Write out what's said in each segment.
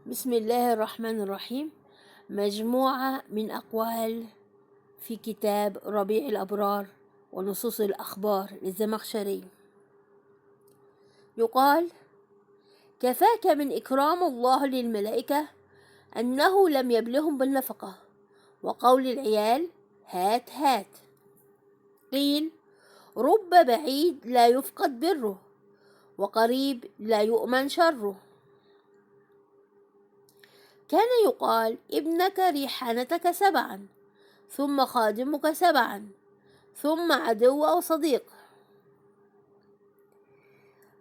بسم الله الرحمن الرحيم. مجموعة من أقوال في كتاب ربيع الأبرار ونصوص الأخبار للزمخشري. يقال: كفاك من إكرام الله للملائكة أنه لم يبلهم بالنفقة، وقول العيال هات هات. قيل: رب بعيد لا يفقد بره، وقريب لا يؤمن شره. كان يقال: ابنك ريحانتك سبعا، ثم خادمك سبعا، ثم عدو أو صديق.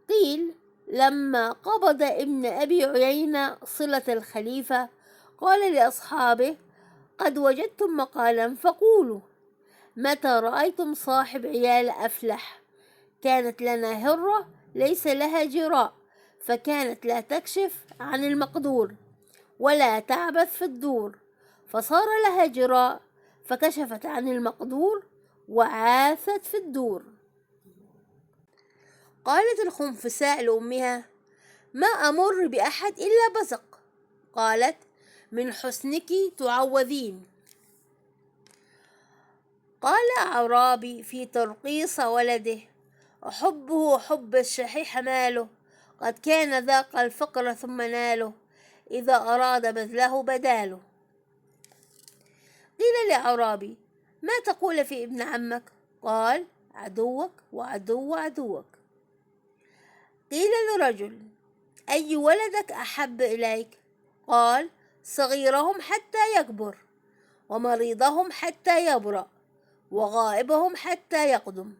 قيل: لما قبض ابن أبي عيينة صلة الخليفة قال لأصحابه: قد وجدتم مقالا فقولوا، متى رأيتم صاحب عيال أفلح؟ كانت لنا هرة ليس لها جراء، فكانت لا تكشف عن المقدور ولا تعبث في الدور، فصار لها جراء فكشفت عن المقدور وعاثت في الدور. قالت الخنفساء لأمها: ما أمر بأحد إلا بزق. قالت: من حسنك تعوذين. قال أعرابي في ترقيص ولده: أحبه حب الشحيح ماله، قد كان ذاق الفقر ثم ناله، إذا أراد بذله بداله. قيل لأعرابي: ما تقول في ابن عمك؟ قال: عدوك وعدو عدوك. قيل لرجل: أي ولدك أحب إليك؟ قال: صغيرهم حتى يكبر، ومريضهم حتى يبرأ، وغائبهم حتى يقدم.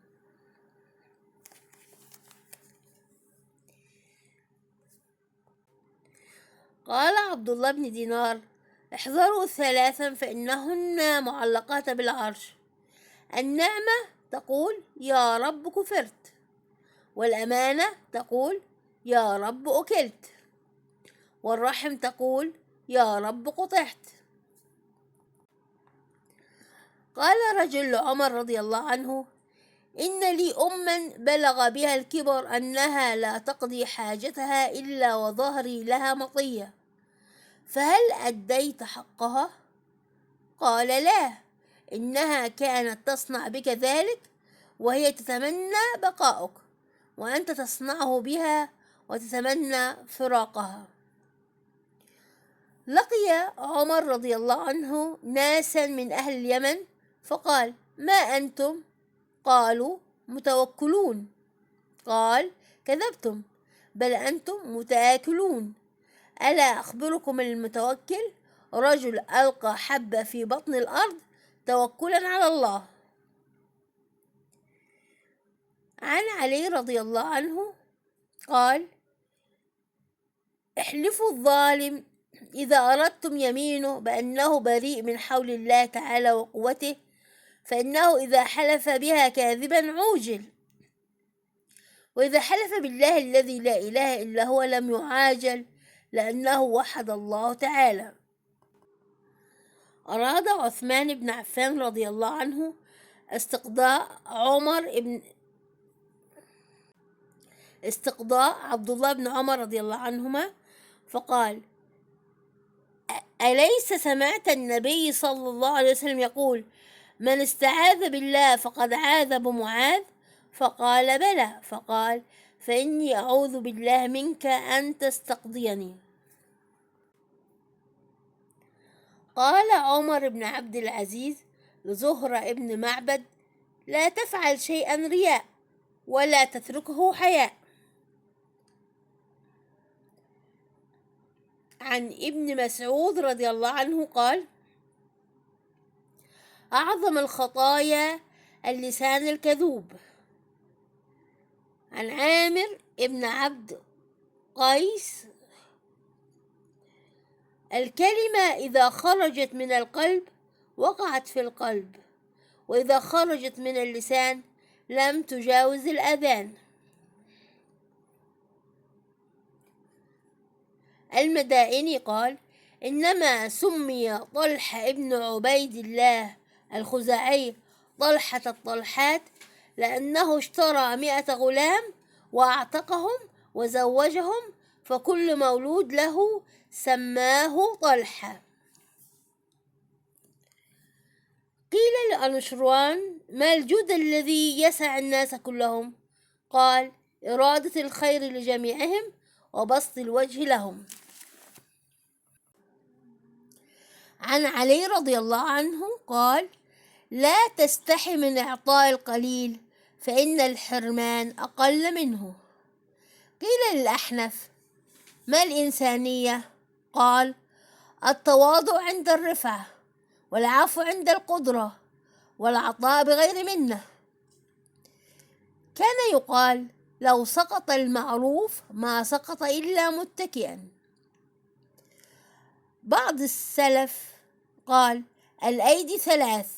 قال عبد الله بن دينار: احذروا ثلاثا فإنهن معلقات بالعرش: النعمة تقول يا رب كفرت، والأمانة تقول يا رب أكلت، والرحم تقول يا رب قطعت. قال رجل لعمر رضي الله عنه: إن لي أما بلغ بها الكبر أنها لا تقضي حاجتها إلا وظهري لها مطية، فهل أديت حقها؟ قال: لا، إنها كانت تصنع بك ذلك وهي تتمنى بقاؤك، وأنت تصنعه بها وتتمنى فراقها. لقي عمر رضي الله عنه ناسا من أهل اليمن فقال: ما أنتم؟ قالوا: متوكلون. قال: كذبتم، بل أنتم متآكلون. ألا أخبركم المتوكل؟ رجل ألقى حبة في بطن الأرض توكلا على الله. عن علي رضي الله عنه قال: احلفوا الظالم إذا أردتم يمينه بأنه بريء من حول الله تعالى وقوته، فإنه إذا حلف بها كاذبا عوجل، وإذا حلف بالله الذي لا إله إلا هو لم يعاجل، لأنه وحد الله تعالى. أراد عثمان بن عفان رضي الله عنه استقضاء عبد الله بن عمر رضي الله عنهما، فقال: أليس سمعت النبي صلى الله عليه وسلم يقول: من استعاذ بالله فقد عاذ بمعاذ؟ فقال: بلى. فقال: فإني أعوذ بالله منك أن تستقضيني. قال عمر بن عبد العزيز لزهرة ابن معبد: لا تفعل شيئا رياء، ولا تتركه حياء. عن ابن مسعود رضي الله عنه قال: أعظم الخطايا اللسان الكذوب. عن عامر ابن عبد قيس: الكلمة إذا خرجت من القلب وقعت في القلب، وإذا خرجت من اللسان لم تجاوز الأذان. المدائني قال: إنما سمي طلحة ابن عبيد الله الخزاعي طلحة الطلحات لأنه اشترى 100 غلام وأعتقهم وزوجهم، فكل مولود له سماه طلحة. قيل لأنوشروان: ما الجود الذي يسع الناس كلهم؟ قال: إرادة الخير لجميعهم وبسط الوجه لهم. عن علي رضي الله عنه قال: لا تستحي من إعطاء القليل فإن الحرمان أقل منه. قيل للأحنف: ما الإنسانية؟ قال: التواضع عند الرفعة، والعفو عند القدرة، والعطاء بغير منة. كان يقال: لو سقط المعروف ما سقط إلا متكئا. بعض السلف قال: الأيدي ثلاث: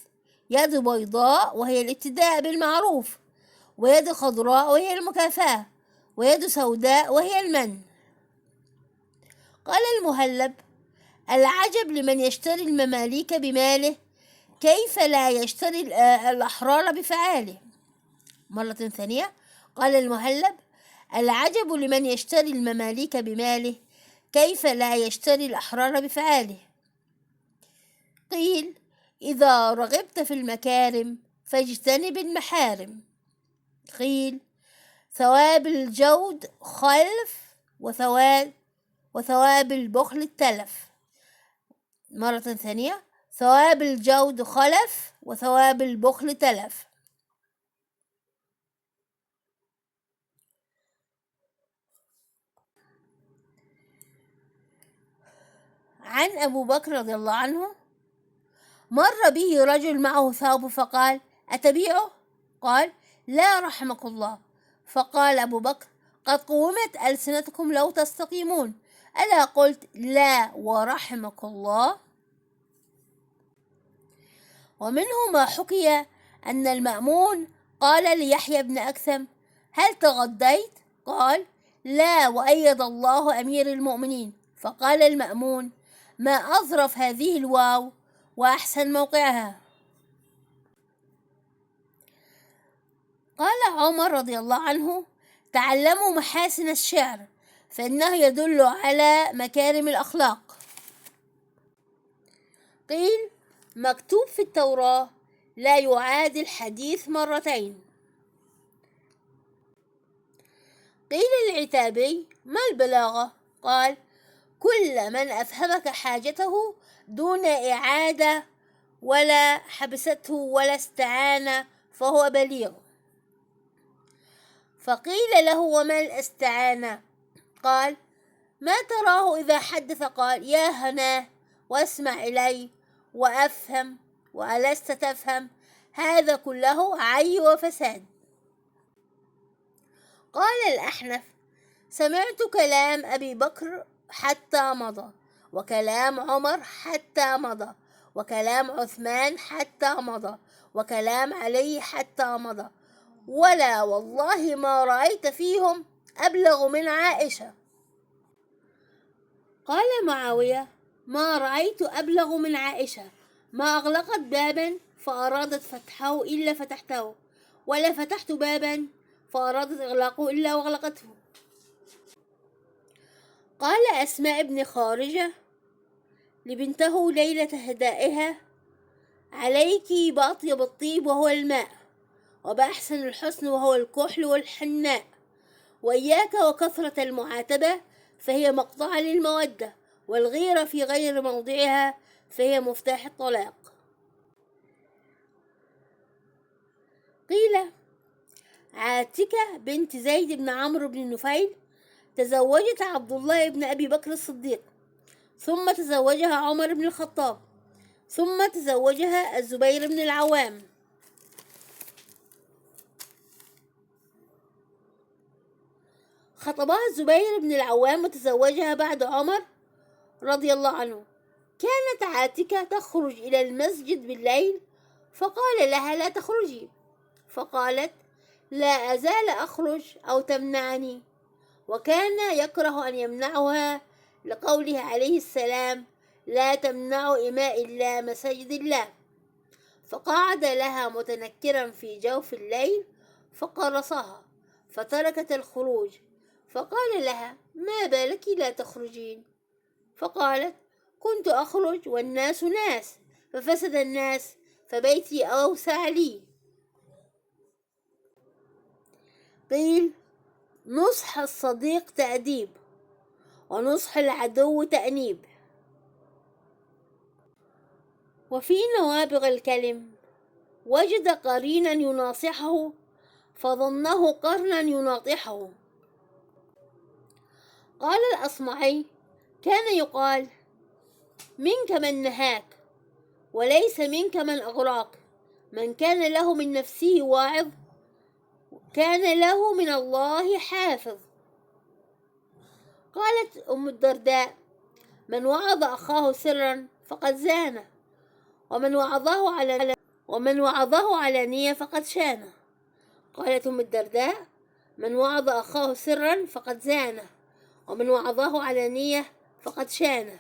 يد بيضاء وهي الابتداء بالمعروف، ويد خضراء وهي المكافأة، ويد سوداء وهي المن. قال المهلب: العجب لمن يشتري المماليك بماله، كيف لا يشتري الأحرار بفعاله. مرة ثانية قال المهلب: العجب لمن يشتري المماليك بماله، كيف لا يشتري الأحرار بفعاله. قيل: إذا رغبت في المكارم فاجتنب المحارم. قيل: ثواب الجود خلف، وثواب البخل التلف. مرة ثانية: ثواب الجود خلف، وثواب البخل تلف. عن أبو بكر رضي الله عنه: مر به رجل معه ثوب فقال: أتبيعه؟ قال: لا رحمك الله. فقال أبو بكر: قد قومت ألسنتكم لو تستقيمون، ألا قلت لا ورحمك الله؟ ومنه ما حكي أن المأمون قال ليحيى بن أكثم: هل تغديت؟ قال: لا وأيد الله أمير المؤمنين. فقال المأمون: ما أظرف هذه الواو وأحسن موقعها. قال عمر رضي الله عنه: تعلموا محاسن الشعر فإنه يدل على مكارم الأخلاق. قيل: مكتوب في التوراة: لا يعاد الحديث مرتين. قيل للعتابي: ما البلاغة؟ قال: كل من أفهمك حاجته دون إعادة ولا حبسته ولا استعانة فهو بليغ. فقيل له: وما الاستعانة؟ قال: ما تراه إذا حدث قال: يا هناه واسمع إلي وأفهم وألست تفهم، هذا كله عي وفساد. قال الأحنف: سمعت كلام أبي بكر حتى مضى، وكلام عمر حتى مضى، وكلام عثمان حتى مضى، وكلام علي حتى مضى، ولا والله ما رأيت فيهم أبلغ من عائشة. قال معاوية: ما رأيت أبلغ من عائشة، ما أغلقت بابا فأرادت فتحه إلا فتحته، ولا فتحت بابا فأرادت إغلاقه إلا وأغلقته. قال أسماء بن خارجة لبنته ليلة هدائها: عليك بأطيب الطيب وهو الماء، وبأحسن الحسن وهو الكحل والحناء، وإياك وكثرة المعاتبة فهي مقطع للمودة، والغيرة في غير موضعها فهي مفتاح الطلاق. قيل: عاتكة بنت زيد بن عمرو بن نفيل تزوجت عبد الله بن أبي بكر الصديق، ثم تزوجها عمر بن الخطاب، ثم تزوجها الزبير بن العوام. خطبها الزبير بن العوام وتزوجها بعد عمر رضي الله عنه. كانت عاتكة تخرج إلى المسجد بالليل، فقال لها: لا تخرجي، فقالت: لا أزال أخرج أو تمنعني. وكان يكره أن يمنعها لقوله عليه السلام: لا تمنعوا إماء الله مساجد الله. فقعد لها متنكرا في جوف الليل فقرصها فتركت الخروج، فقال لها: ما بالك لا تخرجين؟ فقالت: كنت أخرج والناس ناس، ففسد الناس، فبيتي أوسع لي. قيل: نصح الصديق تأديب، ونصح العدو تأنيب. وفي نوابغ الكلم: وجد قرينا يناصحه، فظنه قرنا يناطحه. قال الأصمعي: كان يقال: منك من نهاك، وليس منك من أغراك. من كان له من نفسه واعظ، كان له من الله حافظ. قالت أم الدرداء: من وعظ أخاه سرا فقد زانه، ومن وعظه علانية فقد شانه. قالت أم الدرداء: من وعظ أخاه سرا فقد زانه، ومن وعظه علانية فقد شانه.